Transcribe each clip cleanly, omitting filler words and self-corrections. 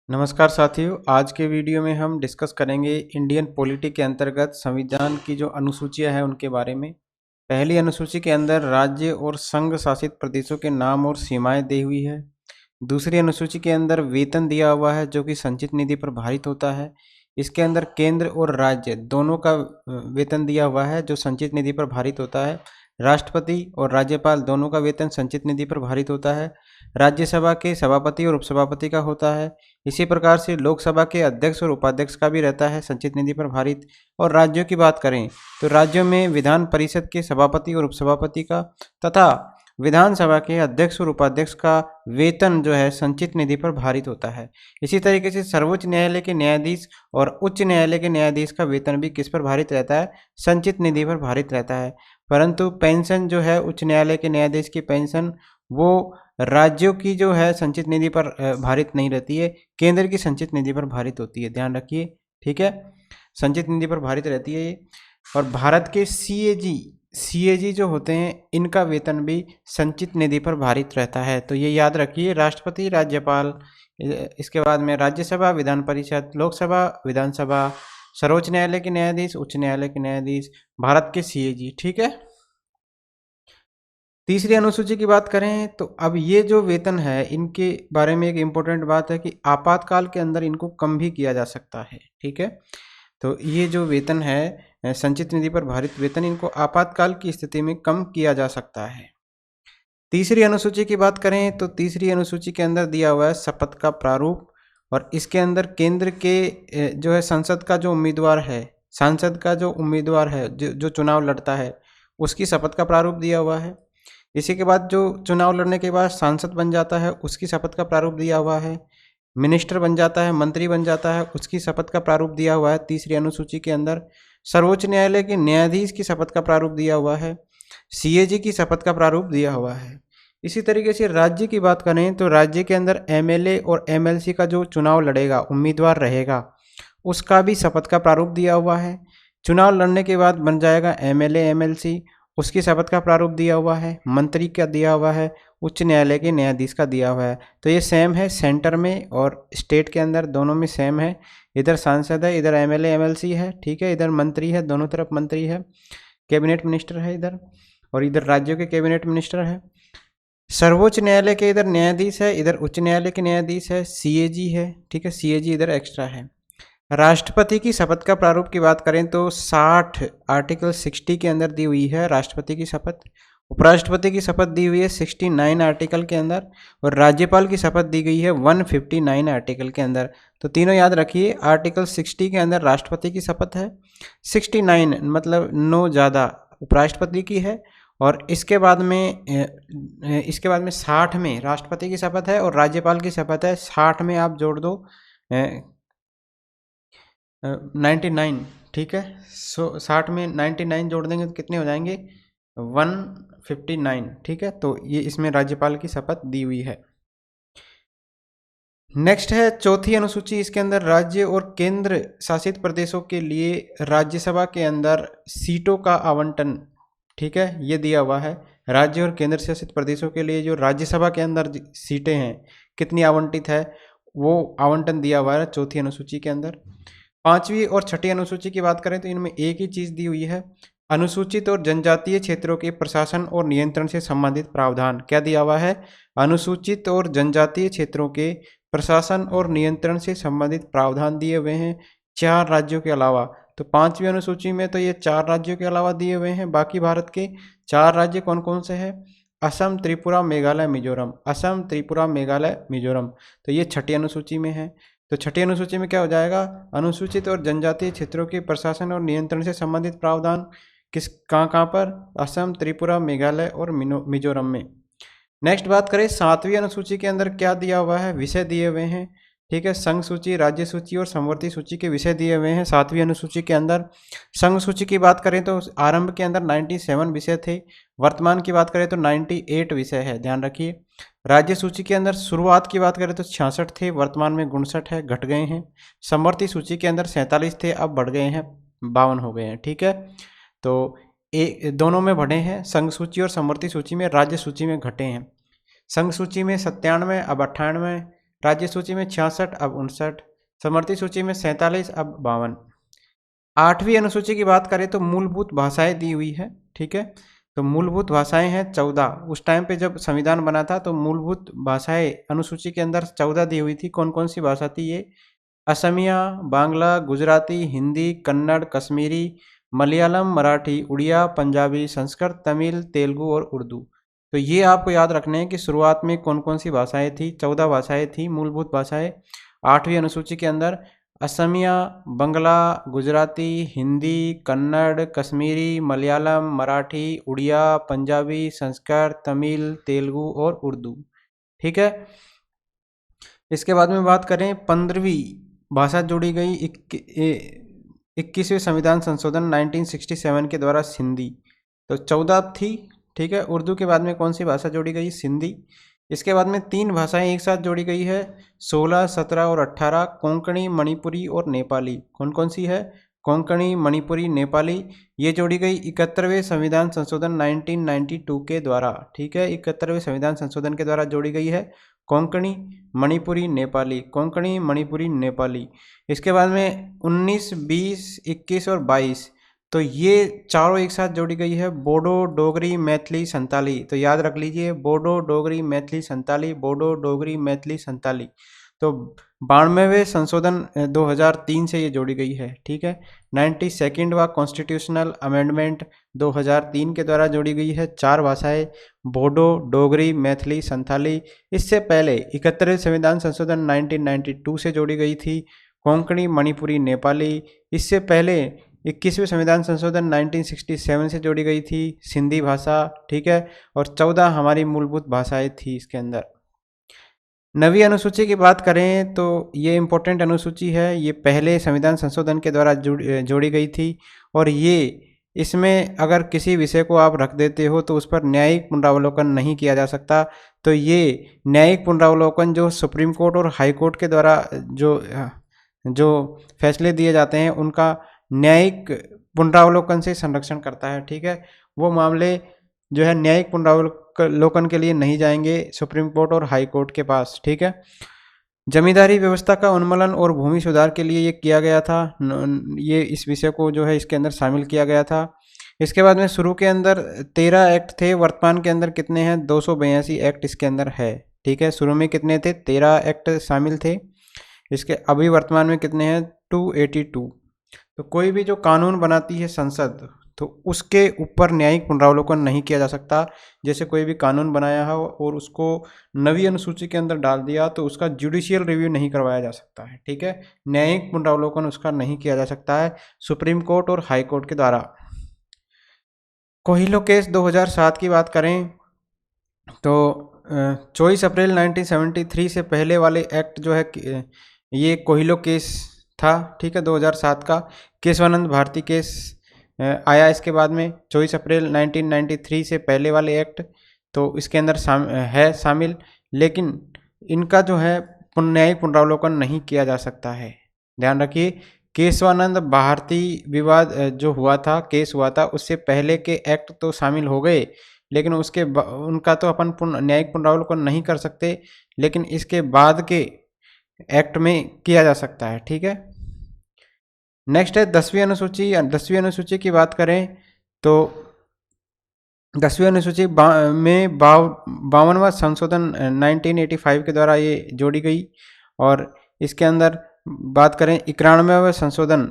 नमस्कार साथियों, आज के वीडियो में हम डिस्कस करेंगे इंडियन पॉलिटी के अंतर्गत संविधान की जो अनुसूचियां हैं उनके बारे में। पहली अनुसूची के अंदर राज्य और संघ शासित प्रदेशों के नाम और सीमाएं दी हुई है। दूसरी अनुसूची के अंदर वेतन दिया हुआ है जो कि संचित निधि पर भारित होता है। इसके अंदर केंद्र और राज्य दोनों का वेतन दिया हुआ है जो संचित निधि पर भारित होता है। राष्ट्रपति और राज्यपाल दोनों का वेतन संचित निधि पर भारित होता है। राज्यसभा के सभापति और उपसभापति का होता है। इसी प्रकार से लोकसभा के अध्यक्ष और उपाध्यक्ष का भी रहता है संचित निधि पर भारित। और राज्यों की बात करें तो राज्यों में विधान परिषद के सभापति और उपसभापति का तथा विधानसभा के अध्यक्ष और उपाध्यक्ष का वेतन जो है संचित निधि पर भारित होता है। इसी तरीके से सर्वोच्च न्यायालय के न्यायाधीश और उच्च न्यायालय के न्यायाधीश का वेतन भी किस पर भारित रहता है? संचित निधि पर भारित रहता है। परंतु पेंशन जो है उच्च न्यायालय के न्यायाधीश की पेंशन वो राज्यों की जो है संचित निधि पर भारित नहीं रहती है, केंद्र की संचित निधि पर भारित होती है, ध्यान रखिए। ठीक है, संचित निधि पर भारित रहती है ये। और भारत के सीएजी जो होते हैं इनका वेतन भी संचित निधि पर भारित रहता है, तो ये याद रखिए। राष्ट्रपति, राज्यपाल, इसके बाद में राज्यसभा, विधान परिषद, लोकसभा, विधानसभा, सर्वोच्च न्यायालय के न्यायाधीश, उच्च न्यायालय के न्यायाधीश, भारत के सीएजी। ठीक है। तीसरी अनुसूची की बात करें तो अब ये जो वेतन है इनके बारे में एक इम्पोर्टेंट बात है कि आपातकाल के अंदर इनको कम भी किया जा सकता है। ठीक है, तो ये जो वेतन है संचित निधि पर भारित वेतन, इनको आपातकाल की स्थिति में कम किया जा सकता है। तीसरी अनुसूची की बात करें तो तीसरी अनुसूची के अंदर दिया हुआ है शपथ का प्रारूप। और इसके अंदर केंद्र के जो है संसद का जो उम्मीदवार है, सांसद का जो उम्मीदवार है जो चुनाव लड़ता है उसकी शपथ का प्रारूप दिया हुआ है। इसी के बाद जो चुनाव लड़ने के बाद सांसद बन जाता है उसकी शपथ का प्रारूप दिया हुआ है। मिनिस्टर बन जाता है, मंत्री बन जाता है, उसकी शपथ का प्रारूप दिया हुआ है तीसरी अनुसूची के अंदर। सर्वोच्च न्यायालय के न्यायाधीश की शपथ का प्रारूप दिया हुआ है। सीएजी की शपथ का प्रारूप दिया हुआ है। इसी तरीके से राज्य की बात करें तो राज्य के अंदर एमएलए और एमएलसी का जो चुनाव लड़ेगा, उम्मीदवार रहेगा, उसका भी शपथ का प्रारूप दिया हुआ है। चुनाव लड़ने के बाद बन जाएगा एमएलए एमएलसी, उसकी शपथ का प्रारूप दिया हुआ है। मंत्री का दिया हुआ है, उच्च न्यायालय के न्यायाधीश का दिया हुआ है। तो ये सेम है सेंटर में और स्टेट के अंदर, दोनों में सेम है। इधर सांसद है, इधर एमएलए एमएलसी है। ठीक है, इधर मंत्री है, दोनों तरफ मंत्री है, कैबिनेट मिनिस्टर है इधर, और इधर राज्यों के कैबिनेट मिनिस्टर है। सर्वोच्च न्यायालय के इधर न्यायाधीश है, इधर उच्च न्यायालय के न्यायाधीश है, सीएजी है। ठीक है, सीएजी इधर एक्स्ट्रा है। राष्ट्रपति की शपथ का प्रारूप की बात करें तो 60 आर्टिकल 60 के अंदर दी हुई है राष्ट्रपति की शपथ। उपराष्ट्रपति की शपथ दी हुई है 69 आर्टिकल के अंदर, और राज्यपाल की शपथ दी गई है 159 आर्टिकल के अंदर। तो तीनों याद रखिए, आर्टिकल 60 के अंदर राष्ट्रपति की शपथ है, 69 मतलब 9 ज़्यादा उपराष्ट्रपति की है, और इसके बाद में 60 में राष्ट्रपति की शपथ है और राज्यपाल की शपथ है। 60 में आप जोड़ दो 99। ठीक है, 60 में 99 जोड़ देंगे तो कितने हो जाएंगे? 159। ठीक है, तो ये इसमें राज्यपाल की शपथ दी हुई है। नेक्स्ट है चौथी अनुसूची। इसके अंदर राज्य और केंद्र शासित प्रदेशों के लिए राज्यसभा के अंदर सीटों का आवंटन, ठीक है, ये दिया हुआ है। राज्य और केंद्र शासित प्रदेशों के लिए जो राज्यसभा के अंदर सीटें हैं कितनी आवंटित है वो आवंटन दिया हुआ है चौथी अनुसूची के अंदर। पांचवी और छठी अनुसूची की बात करें तो इनमें एक ही चीज़ दी हुई है, अनुसूचित और जनजातीय क्षेत्रों के प्रशासन और नियंत्रण से संबंधित प्रावधान। क्या दिया हुआ है? अनुसूचित और जनजातीय क्षेत्रों के प्रशासन और नियंत्रण से संबंधित प्रावधान दिए हुए हैं 4 राज्यों के अलावा। तो पांचवी अनुसूची में तो ये 4 राज्यों के अलावा दिए हुए हैं। बाकी भारत के 4 राज्य कौन कौन से हैं? असम, त्रिपुरा, मेघालय, मिजोरम। असम, त्रिपुरा, मेघालय, मिजोरम। तो ये छठी अनुसूची में है। तो छठी अनुसूची में क्या हो जाएगा? अनुसूचित और जनजातीय क्षेत्रों के प्रशासन और नियंत्रण से संबंधित प्रावधान किस कहाँ पर? असम, त्रिपुरा, मेघालय और मिजोरम में। नेक्स्ट बात करें 7वीं अनुसूची के अंदर क्या दिया हुआ है? विषय दिए हुए हैं। ठीक है, संघ सूची, राज्य सूची और समवर्ती सूची के विषय दिए हुए हैं 7वीं अनुसूची के अंदर। संघ सूची की बात करें तो आरंभ के अंदर 97 विषय थे, वर्तमान की बात करें तो 98 विषय है, ध्यान रखिए। राज्य सूची के अंदर शुरुआत की बात करें तो 66 थे, वर्तमान में 59 है, घट गए हैं। समवर्ती सूची के अंदर 47 थे, अब बढ़ गए हैं, 52 हो गए हैं। ठीक है, तो दोनों में बढ़े हैं, संघ सूची और समवर्ती सूची में। राज्य सूची में घटे हैं। संघ सूची में 97, अब 98, राज्य सूची में 66 अब 59, समवर्ती सूची में 47 अब 52। 8वीं अनुसूची की बात करें तो मूलभूत भाषाएं दी हुई है, ठीक है। तो मूलभूत भाषाएं हैं 14। उस टाइम पे जब संविधान बना था तो मूलभूत भाषाएं अनुसूची के अंदर 14 दी हुई थी। कौन कौन सी भाषा थी ये? असमिया, बांग्ला, गुजराती, हिंदी, कन्नड़, कश्मीरी, मलयालम, मराठी, उड़िया, पंजाबी, संस्कृत, तमिल, तेलुगु और उर्दू। तो ये आपको याद रखना है कि शुरुआत में कौन कौन सी भाषाएं थी। 14 भाषाएं थी मूलभूत भाषाएं 8वीं अनुसूची के अंदर। असमिया, बंगला, गुजराती, हिंदी, कन्नड़, कश्मीरी, मलयालम, मराठी, उड़िया, पंजाबी, संस्कृत, तमिल, तेलुगु और उर्दू, ठीक है। इसके बाद में बात करें 15वीं भाषा जोड़ी गई 21वें संविधान संशोधन 1967 के द्वारा सिंधी। तो 14 थी, ठीक है। उर्दू के बाद में कौन सी भाषा जोड़ी गई? सिंधी। इसके बाद में 3 भाषाएं एक साथ जोड़ी गई है 16, 17 और 18, कोंकणी, मणिपुरी और नेपाली। कौन कौन सी है? कोंकणी, मणिपुरी, नेपाली। ये जोड़ी गई 71वें संविधान संशोधन 1992 के द्वारा, ठीक है। 71वें संविधान संशोधन के द्वारा जोड़ी गई है कोंकणी, मणिपुरी, नेपाली, कोंकणी, मणिपुरी, नेपाली। इसके बाद में 19, 20, 21 और 22, तो ये चारों एक साथ जोड़ी गई है बोडो, डोगरी, मैथिली, संताली। तो याद रख लीजिए बोडो, डोगरी, मैथिली, संताली, बोडो, डोगरी, मैथिली, संताली। तो 92वें संशोधन 2003 से ये जोड़ी गई है, ठीक है। 92वां कॉन्स्टिट्यूशनल अमेंडमेंट 2003 के द्वारा जोड़ी गई है 4 भाषाएं बोडो, डोगरी, मैथिली, संथाली। इससे पहले 71वें संविधान संशोधन 1992 से जोड़ी गई थी कोंकणी, मणिपुरी, नेपाली। इससे पहले 21वें संविधान संशोधन 1967 से जोड़ी गई थी सिंधी भाषा, ठीक है। और 14 हमारी मूलभूत भाषाएं थी इसके अंदर। 9वीं अनुसूची की बात करें तो ये इम्पोर्टेंट अनुसूची है। ये पहले संविधान संशोधन के द्वारा जोड़ी गई थी और ये इसमें अगर किसी विषय को आप रख देते हो तो उस पर न्यायिक पुनरावलोकन नहीं किया जा सकता। तो ये न्यायिक पुनरावलोकन जो सुप्रीम कोर्ट और हाई कोर्ट के द्वारा जो फैसले दिए जाते हैं उनका न्यायिक पुनरावलोकन से संरक्षण करता है, ठीक है। वो मामले जो है न्यायिक पुनरावलोकन के लिए नहीं जाएंगे सुप्रीम कोर्ट और हाई कोर्ट के पास, ठीक है। जमींदारी व्यवस्था का उन्मूलन और भूमि सुधार के लिए ये किया गया था। ये इस विषय को जो है इसके अंदर शामिल किया गया था। इसके बाद में शुरू के अंदर 13 एक्ट थे, वर्तमान के अंदर कितने हैं? 282 एक्ट इसके अंदर है, ठीक है। शुरू में कितने थे? 13 एक्ट शामिल थे। इसके अभी वर्तमान में कितने हैं? 282। तो कोई भी जो कानून बनाती है संसद तो उसके ऊपर न्यायिक पुनरावलोकन नहीं किया जा सकता। जैसे कोई भी कानून बनाया है और उसको 9वीं अनुसूची के अंदर डाल दिया तो उसका जुडिशियल रिव्यू नहीं करवाया जा सकता है, ठीक है। न्यायिक पुनरावलोकन उसका नहीं किया जा सकता है सुप्रीम कोर्ट और हाई कोर्ट के द्वारा। कोहिलो केस 2007 की बात करें तो 24 अप्रैल 1973 से पहले वाले एक्ट जो है ये कोहिलो केस था, ठीक है। 2007 का केशवानंद भारती केस आया इसके बाद में 24 अप्रैल 1993 से पहले वाले एक्ट, तो इसके अंदर है शामिल, लेकिन इनका जो है न्यायिक पुनरावलोकन नहीं किया जा सकता है। ध्यान रखिए केशवानंद भारती विवाद जो हुआ था, केस हुआ था, उससे पहले के एक्ट तो शामिल हो गए लेकिन उनका तो अपन न्यायिक पुनरावलोकन नहीं कर सकते, लेकिन इसके बाद के एक्ट में किया जा सकता है, ठीक है। नेक्स्ट है 10वीं अनुसूची। 10वीं अनुसूची की बात करें तो 10वीं अनुसूची में 52वां संशोधन 1985 के द्वारा ये जोड़ी गई और इसके अंदर बात करें 91वें संशोधन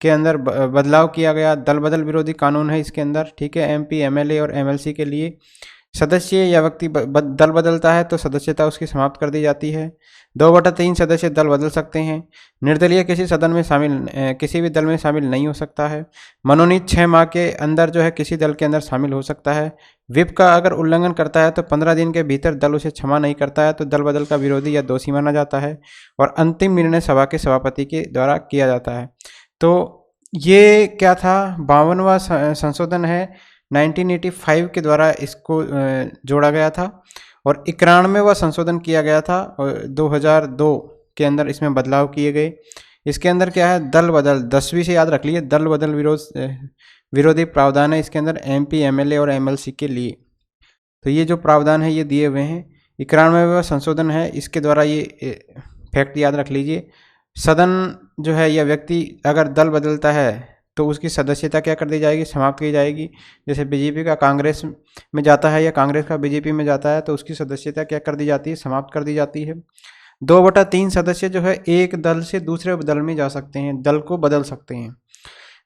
के अंदर बदलाव किया गया। दल बदल विरोधी कानून है इसके अंदर, ठीक है। MP, MLA और MLC के लिए सदस्य या व्यक्ति दल बदलता है तो सदस्यता उसकी समाप्त कर दी जाती है। 2/3 सदस्य दल बदल सकते हैं। निर्दलीय किसी भी दल में शामिल नहीं हो सकता है। मनोनीत 6 माह के अंदर जो है किसी दल के अंदर शामिल हो सकता है। व्हिप का अगर उल्लंघन करता है तो 15 दिन के भीतर दल उसे क्षमा नहीं करता है तो दल बदल का विरोधी या दोषी माना जाता है और अंतिम निर्णय सभा के सभापति के द्वारा किया जाता है। तो ये क्या था? 52वां संशोधन है 1985 के द्वारा इसको जोड़ा गया था और 91वां संशोधन किया गया था और 2002 के अंदर इसमें बदलाव किए गए। इसके अंदर क्या है? दल बदल 10वीं से याद रख लीजिए, दल बदल विरोधी प्रावधान है इसके अंदर MP, MLA और MLC के लिए। तो ये जो प्रावधान है ये दिए हुए हैं 91वां संशोधन है, इसके द्वारा ये फैक्ट याद रख लीजिए। सदन जो है या व्यक्ति अगर दल बदलता है तो उसकी सदस्यता क्या कर दी जाएगी, समाप्त की जाएगी। जैसे बीजेपी का कांग्रेस में जाता है या कांग्रेस का बीजेपी में जाता है तो उसकी सदस्यता क्या कर दी जाती है, समाप्त कर दी जाती है। 2/3 सदस्य जो है एक दल से दूसरे दल में जा सकते हैं, दल को बदल सकते हैं।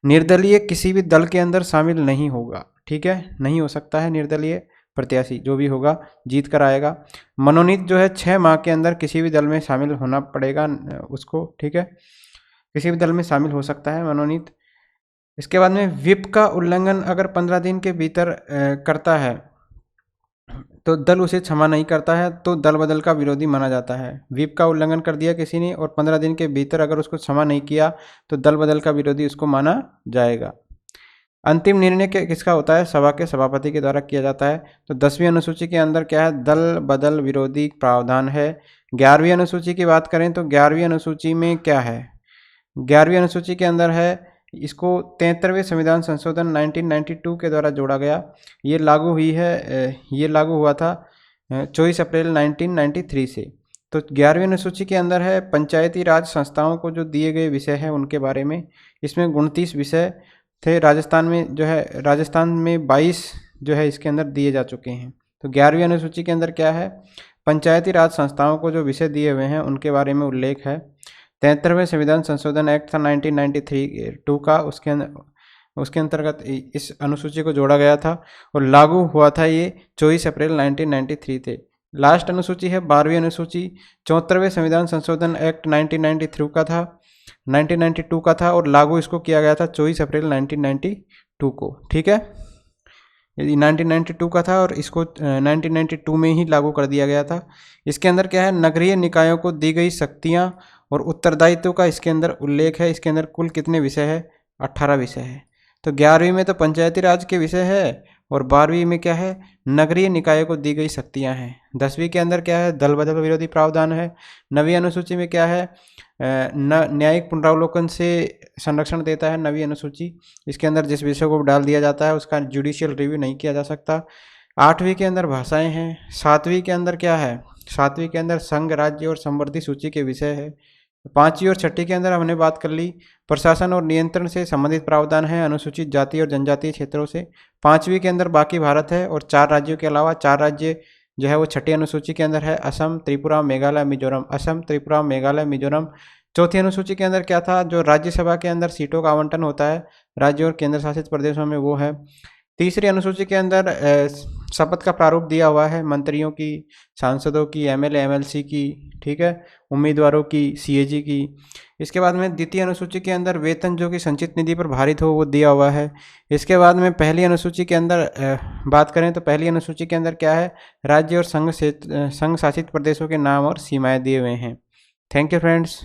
निर्दलीय किसी भी दल के अंदर शामिल नहीं होगा, ठीक है, नहीं हो सकता है निर्दलीय प्रत्याशी, जो भी होगा जीत कर आएगा। मनोनीत जो है 6 माह के अंदर किसी भी दल में शामिल होना पड़ेगा उसको, ठीक है, किसी भी दल में शामिल हो सकता है मनोनीत। इसके बाद में व्हिप का उल्लंघन अगर 15 दिन के भीतर करता है तो दल उसे क्षमा नहीं करता है तो दल बदल का विरोधी माना जाता है। व्हिप का उल्लंघन कर दिया किसी ने और 15 दिन के भीतर अगर उसको क्षमा नहीं किया तो दल बदल का विरोधी उसको माना जाएगा। अंतिम निर्णय किसका होता है, सभा के सभापति के द्वारा किया जाता है। तो 10वीं अनुसूची के अंदर क्या है, दल बदल विरोधी प्रावधान है। 11वीं अनुसूची की बात करें तो 11वीं अनुसूची में क्या है, 11वीं अनुसूची के अंदर है, इसको 73वें संविधान संशोधन 1992 के द्वारा जोड़ा गया। ये लागू हुई है, ये लागू हुआ था 24 अप्रैल 1993 से। तो 11वीं अनुसूची के अंदर है पंचायती राज संस्थाओं को जो दिए गए विषय हैं उनके बारे में। इसमें 29 विषय थे, राजस्थान में जो है, राजस्थान में 22 जो है इसके अंदर दिए जा चुके हैं। तो 11वीं अनुसूची के अंदर क्या है, पंचायती राज संस्थाओं को जो विषय दिए हुए हैं उनके बारे में उल्लेख है। 73वें संविधान संशोधन एक्ट था 1992 का, उसके अंतर्गत इस अनुसूची को जोड़ा गया था और लागू हुआ था ये 24 अप्रैल 1993 थे। लास्ट अनुसूची है 12वीं अनुसूची, 74वें संविधान संशोधन एक्ट 1992 का था, 1992 का था और लागू इसको किया गया था 24 अप्रैल 1992 को, ठीक है। 1992 का था और इसको 1992 में ही लागू कर दिया गया था। इसके अंदर क्या है, नगरीय निकायों को दी गई शक्तियां और उत्तरदायित्व का इसके अंदर उल्लेख है। इसके अंदर कुल कितने विषय है, 18 विषय है। तो 11वीं में तो पंचायती राज के विषय है और 12वीं में क्या है, नगरीय निकायों को दी गई शक्तियां हैं। 10वीं के अंदर क्या है, दल बदल विरोधी प्रावधान है। 9वीं अनुसूची में क्या है, न्यायिक पुनरावलोकन से संरक्षण देता है 9वीं अनुसूची। इसके अंदर जिस विषय को डाल दिया जाता है उसका जुडिशियल रिव्यू नहीं किया जा सकता। 8वीं के अंदर भाषाएं हैं। 7वीं के अंदर क्या है, 7वीं के अंदर संघ, राज्य और संवर्ती सूची के विषय है। 5वीं और 6वीं के अंदर हमने बात कर ली, प्रशासन और नियंत्रण से संबंधित प्रावधान है अनुसूचित जाति और जनजातीय क्षेत्रों से। 5वीं के अंदर बाकी भारत है और 4 राज्यों के अलावा 4 राज्य जो है वो 6ठी अनुसूची के अंदर है, असम, त्रिपुरा, मेघालय, मिजोरम। असम, त्रिपुरा, मेघालय, मिजोरम। 4थी अनुसूची के अंदर क्या था, जो राज्यसभा के अंदर सीटों का आवंटन होता है राज्य और केंद्र शासित प्रदेशों में, वो है। 3री अनुसूची के अंदर शपथ का प्रारूप दिया हुआ है, मंत्रियों की, सांसदों की, एमएलए एमएलसी की, ठीक है, उम्मीदवारों की, सीएजी की। इसके बाद में 2य अनुसूची के अंदर वेतन जो कि संचित निधि पर भारित हो वो दिया हुआ है। इसके बाद में 1ली अनुसूची के अंदर बात करें तो 1ली अनुसूची के अंदर क्या है, राज्य और संघ शासित प्रदेशों के नाम और सीमाएं दिए हुए हैं। Thank you friends.